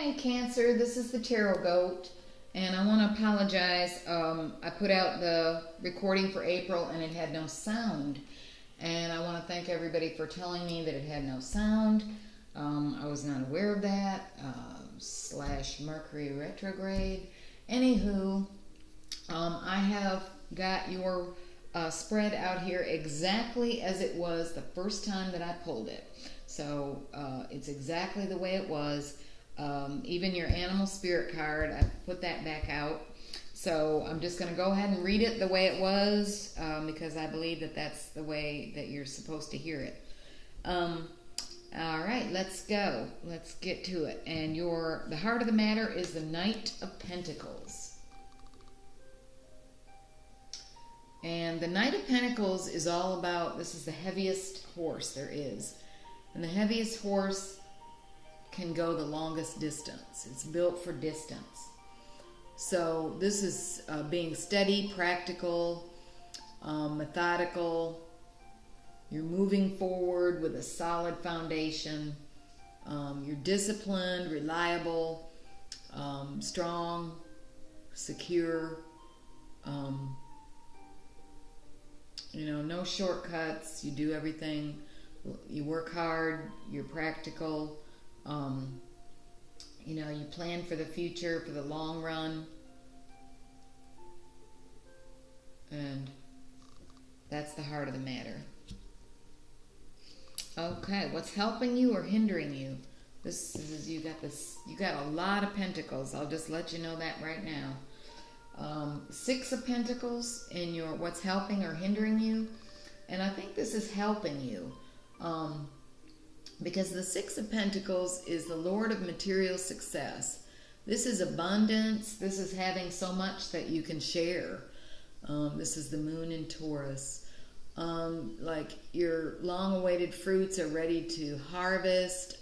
Hi, Cancer. This is the Tarot Goat, and I want to apologize. I put out the recording for April, and it had no sound. And I want to thank everybody for telling me that it had no sound. I was not aware of that. / Mercury retrograde. Anywho, I have got your spread out here exactly as it was the first time that I pulled it. So it's exactly the way it was. Even your animal spirit card, I put that back out. So I'm just going to go ahead and read it the way it was because I believe that that's the way that you're supposed to hear it. All right, let's go. Let's get to it. And the heart of the matter is the Knight of Pentacles. And the Knight of Pentacles is all about, this is the heaviest horse there is. And the heaviest horse can go the longest distance. It's built for distance. So this is being steady, practical, methodical. You're moving forward with a solid foundation. You're disciplined, reliable, strong, secure. No shortcuts. You do everything. You work hard. You're practical. You plan for the future, for the long run. And that's the heart of the matter. Okay, what's helping you or hindering you? This is you got a lot of pentacles. I'll just let you know that right now. 6 of Pentacles in your what's helping or hindering you. And I think this is helping you. Because the 6 of Pentacles is the Lord of material success. This is abundance. This is having so much that you can share. This is the Moon in Taurus. Like your long-awaited fruits are ready to harvest.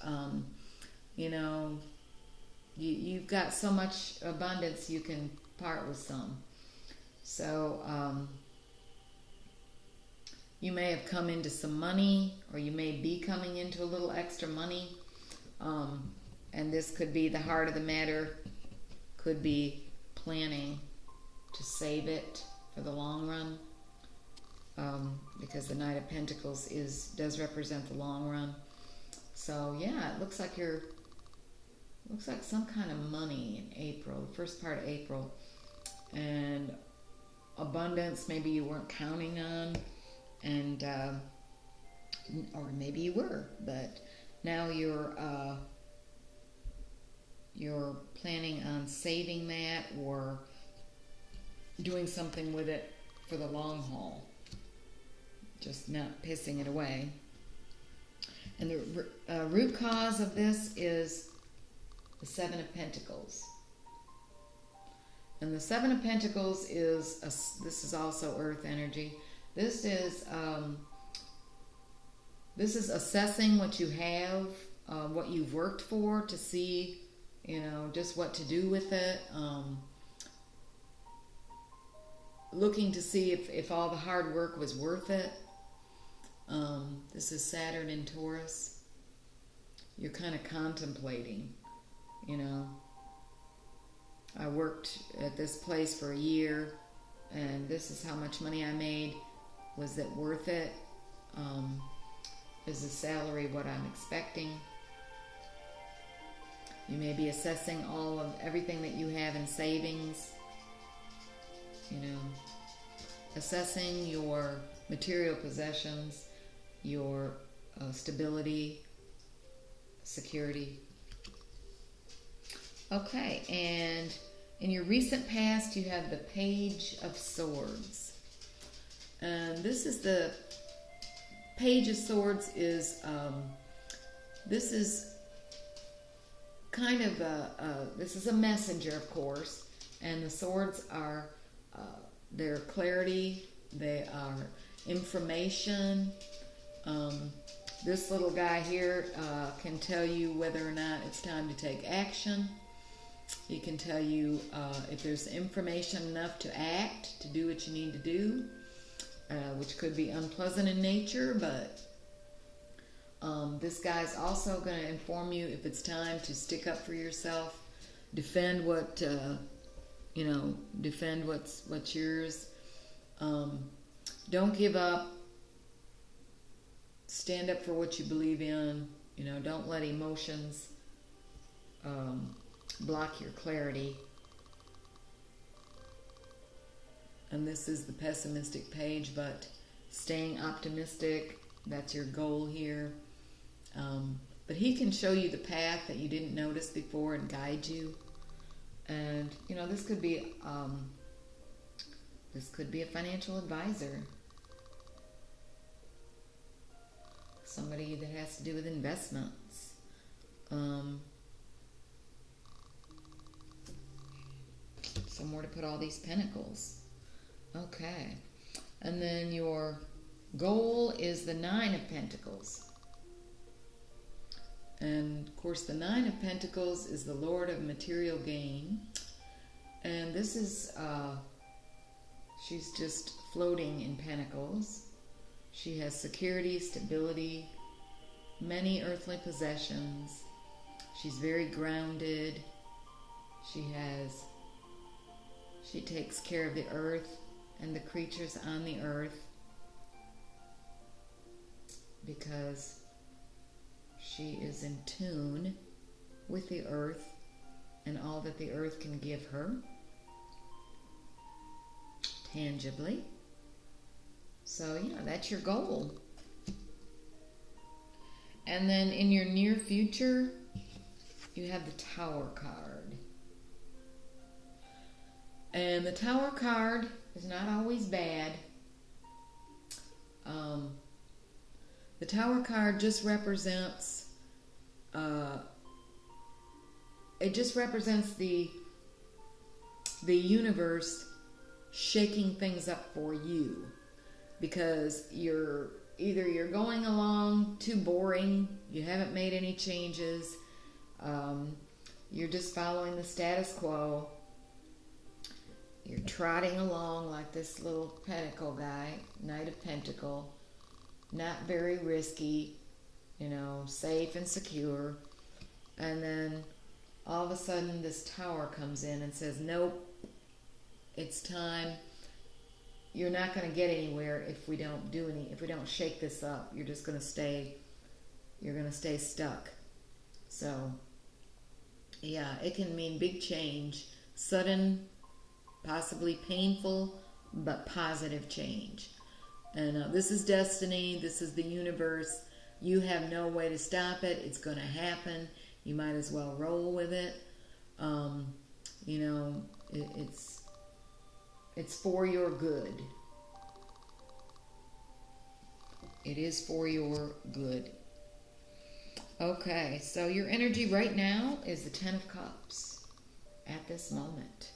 You've got so much abundance you can part with some. So you may have come into some money, or you may be coming into a little extra money. And this could be the heart of the matter. Could be planning to save it for the long run. Because the Knight of Pentacles does represent the long run. So yeah, it looks like some kind of money in April, the first part of April. And abundance maybe you weren't counting on. And or maybe you were, but now you're planning on saving that or doing something with it for the long haul, just not pissing it away. And the root cause of this is the 7 of Pentacles. And the 7 of Pentacles this is also earth energy. This is assessing what you have, what you've worked for, to see, just what to do with it. Looking to see if all the hard work was worth it. This is Saturn in Taurus. You're kind of contemplating, I worked at this place for a year, and this is how much money I made. Was it worth it? Is the salary what I'm expecting? You may be assessing everything that you have in savings. Assessing your material possessions, your stability, security. Okay, and in your recent past, you have the Page of Swords. And this is the Page of Swords is, this is kind of this is a messenger, of course, and the swords are, they're clarity, they are information. This little guy here can tell you whether or not it's time to take action. He can tell you if there's information enough to act, to do what you need to do. Which could be unpleasant in nature, but This guy's also going to inform you if it's time to stick up for yourself, defend what, defend what's yours. Don't give up. Stand up for what you believe in. Don't let emotions block your clarity. And this is the pessimistic page, but staying optimistic, that's your goal here. But he can show you the path that you didn't notice before and guide you. And, this could be a financial advisor. Somebody that has to do with investments. Somewhere to put all these pentacles. Okay. And then your goal is the Nine of Pentacles. And of course the Nine of Pentacles is the Lord of material gain. And this is, she's just floating in pentacles. She has security, stability, many earthly possessions. She's very grounded. She takes care of the earth and the creatures on the earth because she is in tune with the earth and all that the earth can give her tangibly. So yeah, that's your goal. And then in your near future, you have the Tower card. And the Tower card is not always bad. The Tower card just represents, it just represents the universe shaking things up for you. Because you're going along too boring, you haven't made any changes, you're just following the status quo, you're trotting along like this little pentacle guy, Knight of Pentacle, not very risky, safe and secure, and then all of a sudden this Tower comes in and says, nope, it's time. You're not going to get anywhere if we don't shake this up. You're going to stay stuck. So, yeah, it can mean big change, sudden, possibly painful, but positive change. And this is destiny. This is the universe. You have no way to stop it. It's going to happen. You might as well roll with it. It's for your good. It is for your good. Okay, so your energy right now is the Ten of Cups at this moment.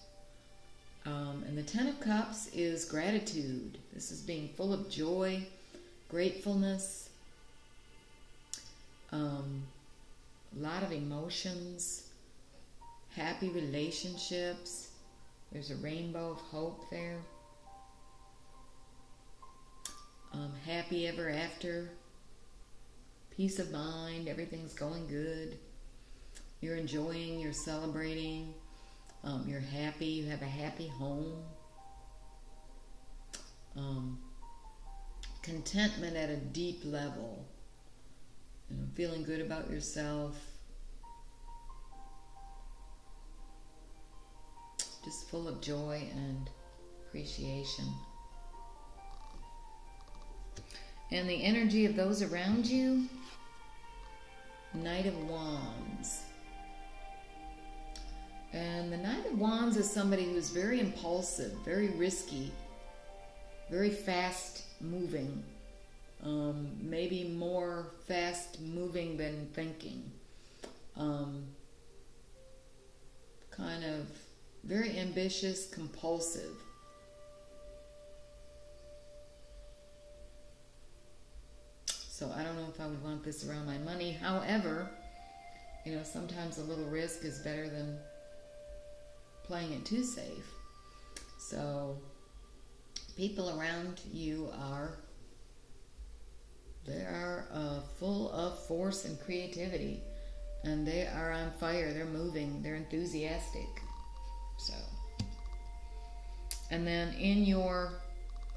And the Ten of Cups is gratitude. This is being full of joy, gratefulness, a lot of emotions, happy relationships. There's a rainbow of hope there. Happy ever after. Peace of mind. Everything's going good. You're enjoying. You're celebrating. You're happy. You have a happy home. Contentment at a deep level. Feeling good about yourself. Just full of joy and appreciation. And the energy of those around you, Knight of Wands. And the Knight of Wands is somebody who's very impulsive, very risky, very fast moving, maybe more fast moving than thinking. Kind of very ambitious, compulsive. So I don't know if I would want this around my money. However, sometimes a little risk is better than playing it too safe. So people around you are They are full of force and creativity, and they are on fire. They're moving. They're enthusiastic. So, and then in your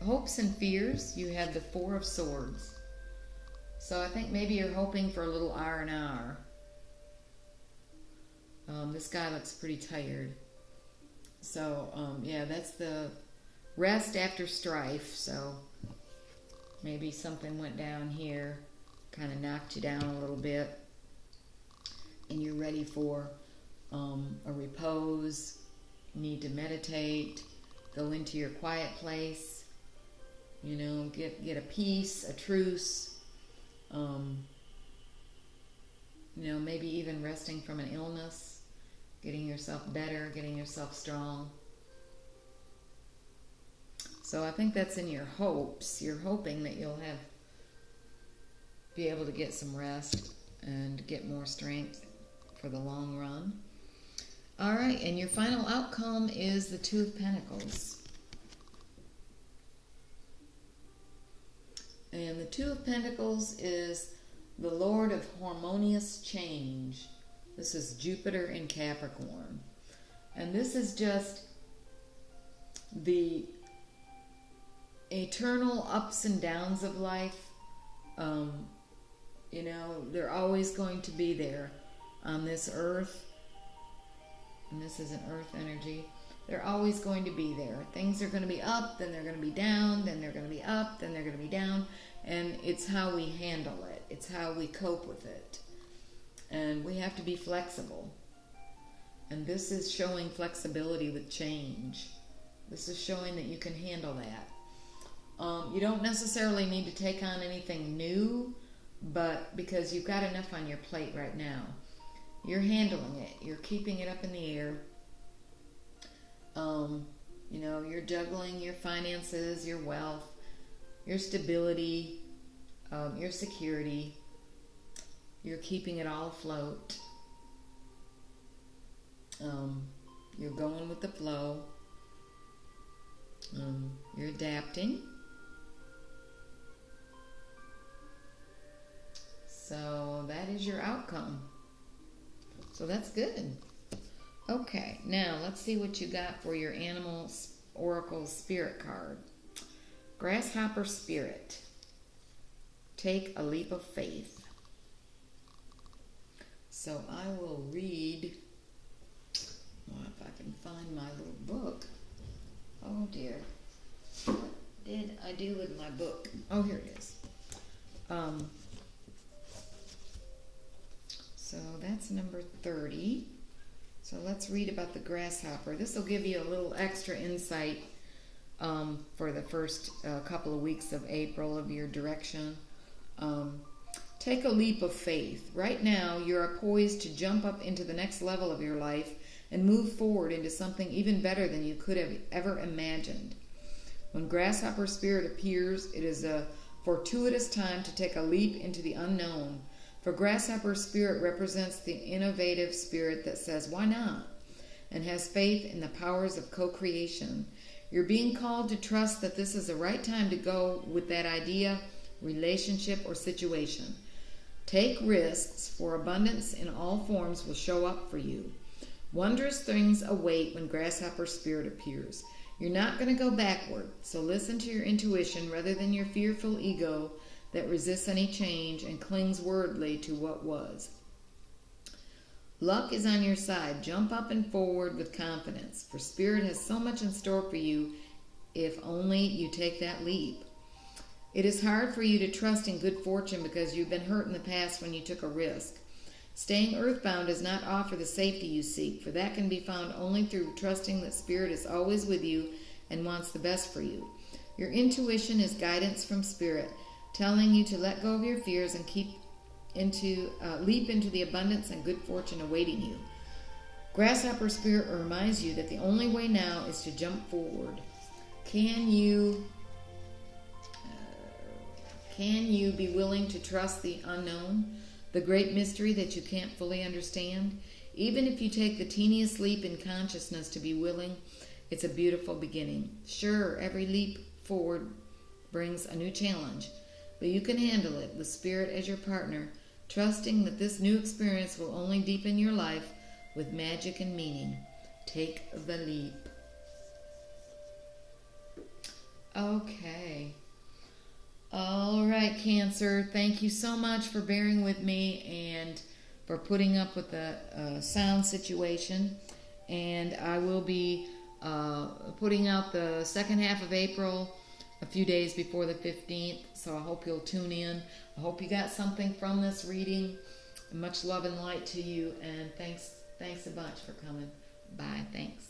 hopes and fears, you have the Four of Swords. So I think maybe you're hoping for a little R&R. This guy looks pretty tired. So, yeah, that's the rest after strife. So maybe something went down here, kind of knocked you down a little bit, and you're ready for a repose. You need to meditate, go into your quiet place, you know, get a peace, a truce, you know, maybe even resting from an illness, getting yourself better, getting yourself strong. So I think that's in your hopes. You're hoping that you'll be able to get some rest and get more strength for the long run. All right, and your final outcome is the Two of Pentacles. And the Two of Pentacles is the Lord of harmonious change. This is Jupiter in Capricorn. And this is just the eternal ups and downs of life. You know, they're always going to be there on this earth. And this is an earth energy. They're always going to be there. Things are going to be up, then they're going to be down, then they're going to be up, then they're going to be down. And it's how we handle it. It's how we cope with it. And we have to be flexible. And this is showing flexibility with change. This is showing that you can handle that. You don't necessarily need to take on anything new, but because you've got enough on your plate right now. You're handling it. You're keeping it up in the air. You know, you're juggling your finances, your wealth, your stability, your security. You're keeping it all afloat. You're going with the flow. You're adapting. So that is your outcome. So that's good. Okay, now let's see what you got for your Animal Oracle Spirit card. Grasshopper Spirit. Take a leap of faith. So I will read, well, if I can find my little book. Oh dear. What did I do with my book? Oh, here it is. So that's number 30. So let's read about the grasshopper. This will give you a little extra insight for the first couple of weeks of April of your direction. Take a leap of faith. Right now, you're poised to jump up into the next level of your life and move forward into something even better than you could have ever imagined. When Grasshopper Spirit appears, it is a fortuitous time to take a leap into the unknown. For Grasshopper Spirit represents the innovative spirit that says, why not? And has faith in the powers of co-creation. You're being called to trust that this is the right time to go with that idea, relationship, or situation. Take risks, for abundance in all forms will show up for you. Wondrous things await when Grasshopper Spirit appears. You're not going to go backward, so listen to your intuition rather than your fearful ego that resists any change and clings worldly to what was. Luck is on your side. Jump up and forward with confidence, for Spirit has so much in store for you if only you take that leap. It is hard for you to trust in good fortune because you've been hurt in the past when you took a risk. Staying earthbound does not offer the safety you seek, for that can be found only through trusting that Spirit is always with you and wants the best for you. Your intuition is guidance from Spirit, telling you to let go of your fears and leap into the abundance and good fortune awaiting you. Grasshopper Spirit reminds you that the only way now is to jump forward. Can you be willing to trust the unknown, the great mystery that you can't fully understand? Even if you take the teeniest leap in consciousness to be willing, it's a beautiful beginning. Sure, every leap forward brings a new challenge, but you can handle it with Spirit as your partner, trusting that this new experience will only deepen your life with magic and meaning. Take the leap. Okay. All right, Cancer. Thank you so much for bearing with me and for putting up with the sound situation. And I will be putting out the second half of April a few days before the 15th. So I hope you'll tune in. I hope you got something from this reading. Much love and light to you. And thanks a bunch for coming. Bye. Thanks.